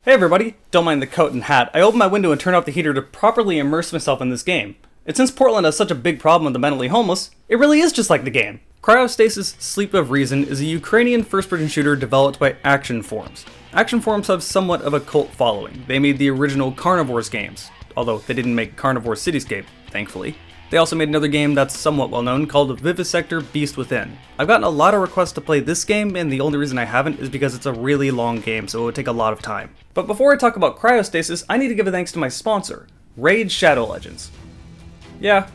Hey everybody, don't mind the coat and hat. I opened my window and turned off the heater to properly immerse myself in this game. And since Portland has such a big problem with the mentally homeless, it really is just like the game. Cryostasis Sleep of Reason is a Ukrainian first-person shooter developed by Action Forms. Action Forms have somewhat of a cult following. They made the original Carnivores games, although they didn't make Carnivore Cityscape, thankfully. They also made another game that's somewhat well known called Vivisector Beast Within. I've gotten a lot of requests to play this game, and the only reason I haven't is because it's a really long game, so it would take a lot of time. But before I talk about Cryostasis, I need to give a thanks to my sponsor, Raid Shadow Legends. Yeah,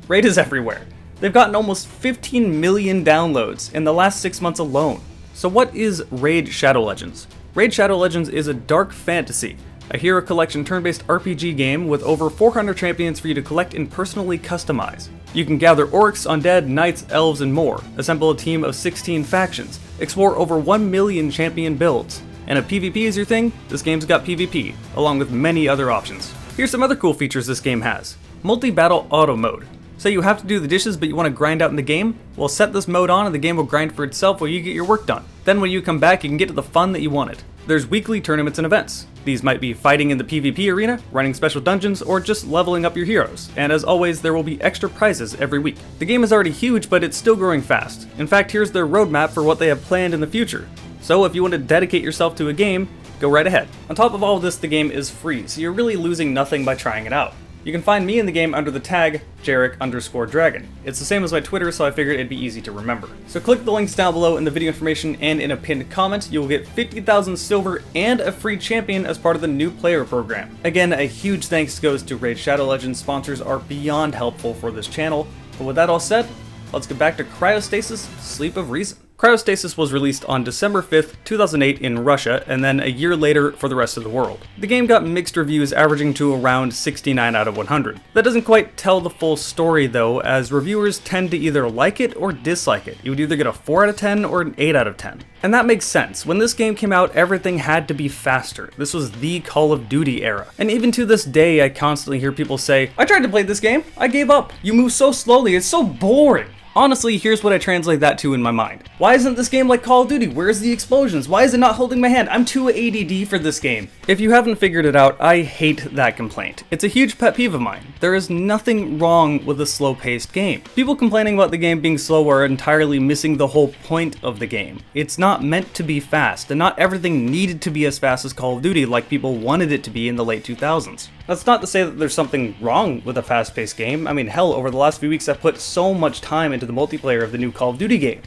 Raid is everywhere. They've gotten almost 15 million downloads in the last 6 months alone. So what is Raid Shadow Legends? Raid Shadow Legends is a dark fantasy, a hero collection turn-based RPG game with over 400 champions for you to collect and personally customize. You can gather orcs, undead, knights, elves, and more, assemble a team of 16 factions, explore over 1 million champion builds, and if PvP is your thing, this game's got PvP, along with many other options. Here's some other cool features this game has. Multi-battle auto mode. Say you have to do the dishes but you want to grind out in the game? Well, set this mode on and the game will grind for itself while you get your work done. Then when you come back, you can get to the fun that you wanted. There's weekly tournaments and events. These might be fighting in the PvP arena, running special dungeons, or just leveling up your heroes. And as always, there will be extra prizes every week. The game is already huge, but it's still growing fast. In fact, here's their roadmap for what they have planned in the future. So if you want to dedicate yourself to a game, go right ahead. On top of all of this, the game is free, so you're really losing nothing by trying it out. You can find me in the game under the tag Jarek_Dragon. It's the same as my Twitter, so I figured it'd be easy to remember. So click the links down below in the video information and in a pinned comment. You will get 50,000 silver and a free champion as part of the new player program. Again, a huge thanks goes to Raid Shadow Legends. Sponsors are beyond helpful for this channel. But with that all said, let's get back to Cryostasis Sleep of Reason. Cryostasis was released on December 5th, 2008 in Russia, and then a year later for the rest of the world. The game got mixed reviews, averaging to around 69 out of 100. That doesn't quite tell the full story though, as reviewers tend to either like it or dislike it. You would either get a 4 out of 10 or an 8 out of 10. And that makes sense. When this game came out, everything had to be faster. This was the Call of Duty era. And even to this day, I constantly hear people say, "I tried to play this game, I gave up. You move so slowly, it's so boring." Honestly, here's what I translate that to in my mind. Why isn't this game like Call of Duty? Where's the explosions? Why is it not holding my hand? I'm too ADD for this game. If you haven't figured it out, I hate that complaint. It's a huge pet peeve of mine. There is nothing wrong with a slow-paced game. People complaining about the game being slow are entirely missing the whole point of the game. It's not meant to be fast, and not everything needed to be as fast as Call of Duty like people wanted it to be in the late 2000s. That's not to say that there's something wrong with a fast-paced game. I mean, hell, over the last few weeks I've put so much time into the multiplayer of the new Call of Duty game.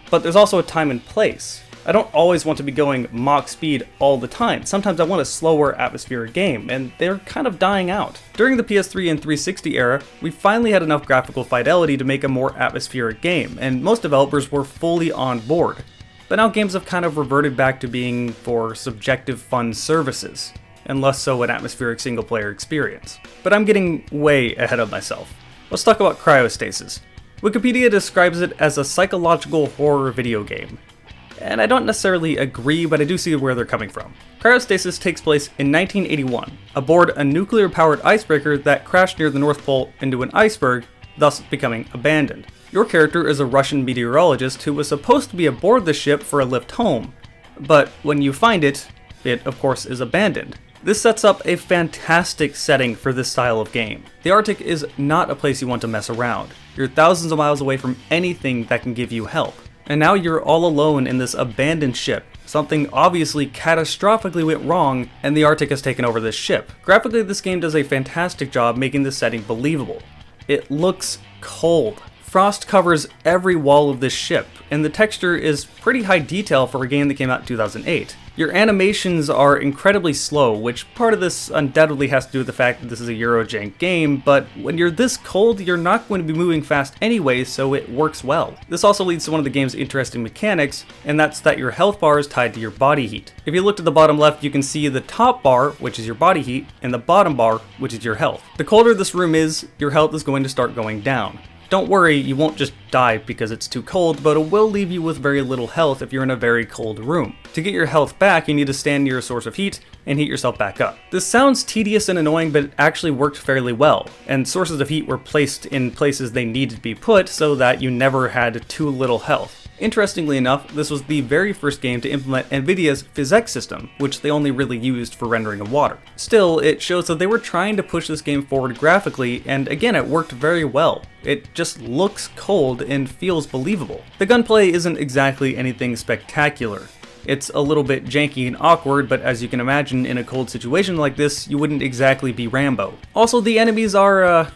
But there's also a time and place. I don't always want to be going Mach speed all the time. Sometimes I want a slower atmospheric game, and they're kind of dying out. During the PS3 and 360 era, we finally had enough graphical fidelity to make a more atmospheric game, and most developers were fully on board. But now games have kind of reverted back to being for subjective fun services, and less so an atmospheric single-player experience. But I'm getting way ahead of myself. Let's talk about Cryostasis. Wikipedia describes it as a psychological horror video game. And I don't necessarily agree, but I do see where they're coming from. Cryostasis takes place in 1981, aboard a nuclear-powered icebreaker that crashed near the North Pole into an iceberg, thus becoming abandoned. Your character is a Russian meteorologist who was supposed to be aboard the ship for a lift home, but when you find it, it of course is abandoned. This sets up a fantastic setting for this style of game. The Arctic is not a place you want to mess around. You're thousands of miles away from anything that can give you help. And now you're all alone in this abandoned ship. Something obviously catastrophically went wrong, and the Arctic has taken over this ship. Graphically, this game does a fantastic job making this setting believable. It looks cold. Frost covers every wall of this ship, and the texture is pretty high detail for a game that came out in 2008. Your animations are incredibly slow, which part of this undoubtedly has to do with the fact that this is a Eurojank game, but when you're this cold, you're not going to be moving fast anyway, so it works well. This also leads to one of the game's interesting mechanics, and that's that your health bar is tied to your body heat. If you look to the bottom left, you can see the top bar, which is your body heat, and the bottom bar, which is your health. The colder this room is, your health is going to start going down. Don't worry, you won't just die because it's too cold, but it will leave you with very little health if you're in a very cold room. To get your health back, you need to stand near a source of heat and heat yourself back up. This sounds tedious and annoying, but it actually worked fairly well, and sources of heat were placed in places they needed to be put so that you never had too little health. Interestingly enough, this was the very first game to implement NVIDIA's PhysX system, which they only really used for rendering of water. Still, it shows that they were trying to push this game forward graphically, and again, it worked very well. It just looks cold and feels believable. The gunplay isn't exactly anything spectacular. It's a little bit janky and awkward, but as you can imagine, in a cold situation like this, you wouldn't exactly be Rambo. Also, the enemies are,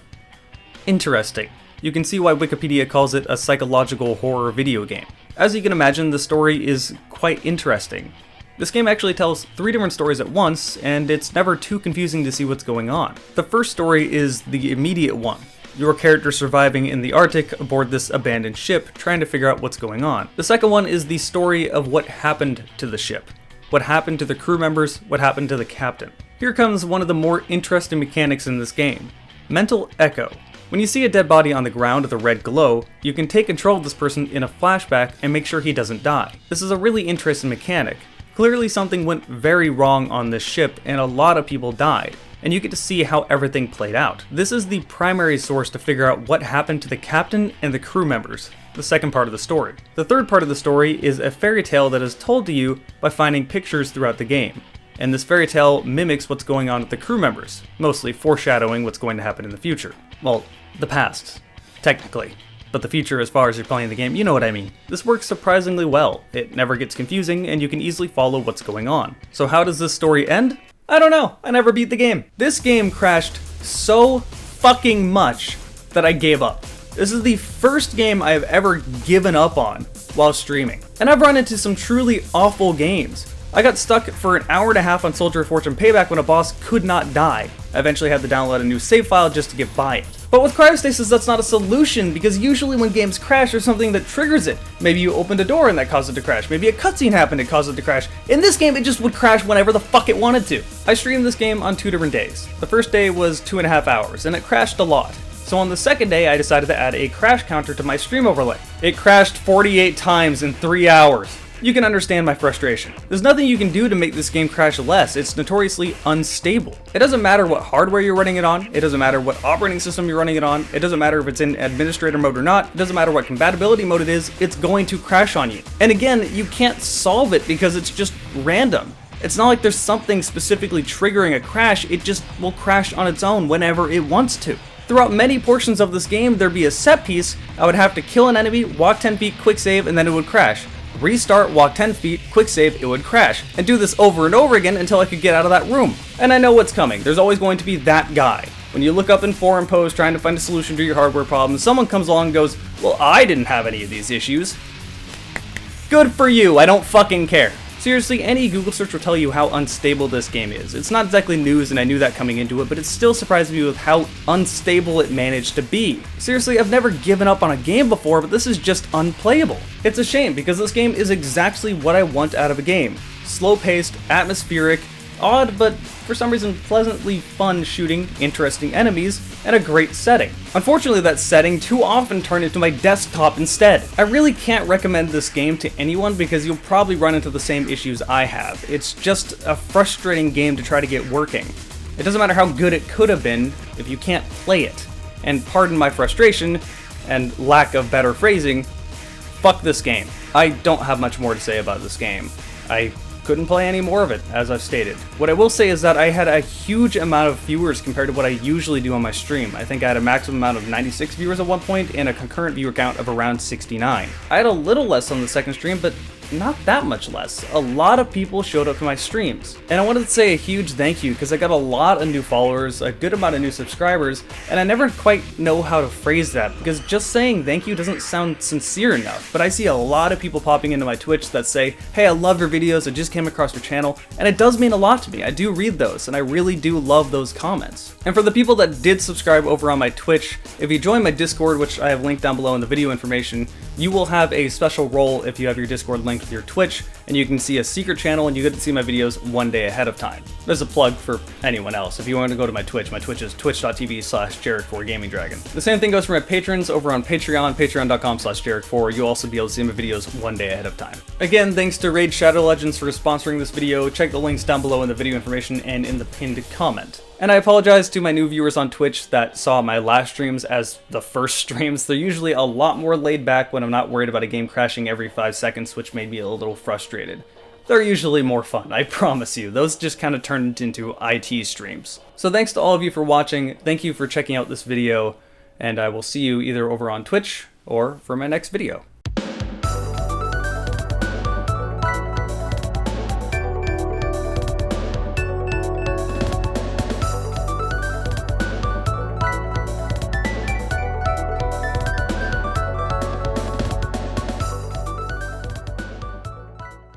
interesting. You can see why Wikipedia calls it a psychological horror video game. As you can imagine, the story is quite interesting. This game actually tells 3 different stories at once, and it's never too confusing to see what's going on. The first story is the immediate one. Your character surviving in the Arctic aboard this abandoned ship, trying to figure out what's going on. The second one is the story of what happened to the ship. What happened to the crew members, what happened to the captain. Here comes one of the more interesting mechanics in this game. Mental echo. When you see a dead body on the ground with a red glow, you can take control of this person in a flashback and make sure he doesn't die. This is a really interesting mechanic. Clearly something went very wrong on this ship and a lot of people died, and you get to see how everything played out. This is the primary source to figure out what happened to the captain and the crew members, the second part of the story. The third part of the story is a fairy tale that is told to you by finding pictures throughout the game. And this fairy tale mimics what's going on with the crew members, mostly foreshadowing what's going to happen in the future. Well, the past, technically. But the future as far as you're playing the game, you know what I mean. This works surprisingly well. It never gets confusing, and you can easily follow what's going on. So how does this story end? I don't know, I never beat the game. This game crashed so fucking much that I gave up. This is the first game I have ever given up on while streaming. And I've run into some truly awful games. I got stuck for an hour and a half on Soldier of Fortune Payback when a boss could not die. I eventually had to download a new save file just to get by it. But with Cryostasis, that's not a solution, because usually when games crash, there's something that triggers it. Maybe you opened a door and that caused it to crash. Maybe a cutscene happened and caused it to crash. In this game, it just would crash whenever the fuck it wanted to. I streamed this game on 2 different days. The first day was 2.5 hours, and it crashed a lot. So on the second day, I decided to add a crash counter to my stream overlay. It crashed 48 times in 3 hours. You can understand my frustration. There's nothing you can do to make this game crash less. It's notoriously unstable. It doesn't matter what hardware you're running it on. It doesn't matter what operating system you're running it on. It doesn't matter if it's in administrator mode or not. It doesn't matter what compatibility mode it is. It's going to crash on you. And again, you can't solve it because it's just random. It's not like there's something specifically triggering a crash. It just will crash on its own whenever it wants to. Throughout many portions of this game, there'd be a set piece. I would have to kill an enemy, walk 10 feet, quick save, and then it would crash. Restart, walk 10 feet, quick save, it would crash, and do this over and over again until I could get out of that room. And I know what's coming. There's always going to be that guy. When you look up in forum posts trying to find a solution to your hardware problem, someone comes along and goes, well, I didn't have any of these issues. Good for you, I don't fucking care. Seriously, any Google search will tell you how unstable this game is. It's not exactly news, and I knew that coming into it, but it still surprised me with how unstable it managed to be. Seriously, I've never given up on a game before, but this is just unplayable. It's a shame, because this game is exactly what I want out of a game. Slow-paced, atmospheric, odd, but for some reason pleasantly fun shooting, interesting enemies, and a great setting. Unfortunately, that setting too often turned into my desktop instead. I really can't recommend this game to anyone because you'll probably run into the same issues I have. It's just a frustrating game to try to get working. It doesn't matter how good it could have been if you can't play it. And pardon my frustration and lack of better phrasing, fuck this game. I don't have much more to say about this game. I couldn't play any more of it, as I've stated. What I will say is that I had a huge amount of viewers compared to what I usually do on my stream. I think I had a maximum amount of 96 viewers at one point and a concurrent viewer count of around 69. I had a little less on the second stream, but not that much less. A lot of people showed up to my streams. And I wanted to say a huge thank you because I got a lot of new followers, a good amount of new subscribers, and I never quite know how to phrase that because just saying thank you doesn't sound sincere enough. But I see a lot of people popping into my Twitch that say, hey, I love your videos, I just came across your channel, and it does mean a lot to me. I do read those, and I really do love those comments. And for the people that did subscribe over on my Twitch, if you join my Discord, which I have linked down below in the video information, you will have a special role if you have your Discord linked with your Twitch, and you can see a secret channel and you get to see my videos one day ahead of time. There's a plug for anyone else. If you want to go to my Twitch is twitch.tv/JarekIv4GamingDragon. The same thing goes for my patrons over on Patreon, patreon.com/JarekIv4. You'll also be able to see my videos one day ahead of time. Again, thanks to Raid Shadow Legends for sponsoring this video. Check the links down below in the video information and in the pinned comment. And I apologize to my new viewers on Twitch that saw my last streams as the first streams. They're usually a lot more laid back when I'm not worried about a game crashing every 5 seconds, which made me a little frustrated. They're usually more fun, I promise you. Those just kind of turned into IT streams. So thanks to all of you for watching, thank you for checking out this video, and I will see you either over on Twitch or for my next video.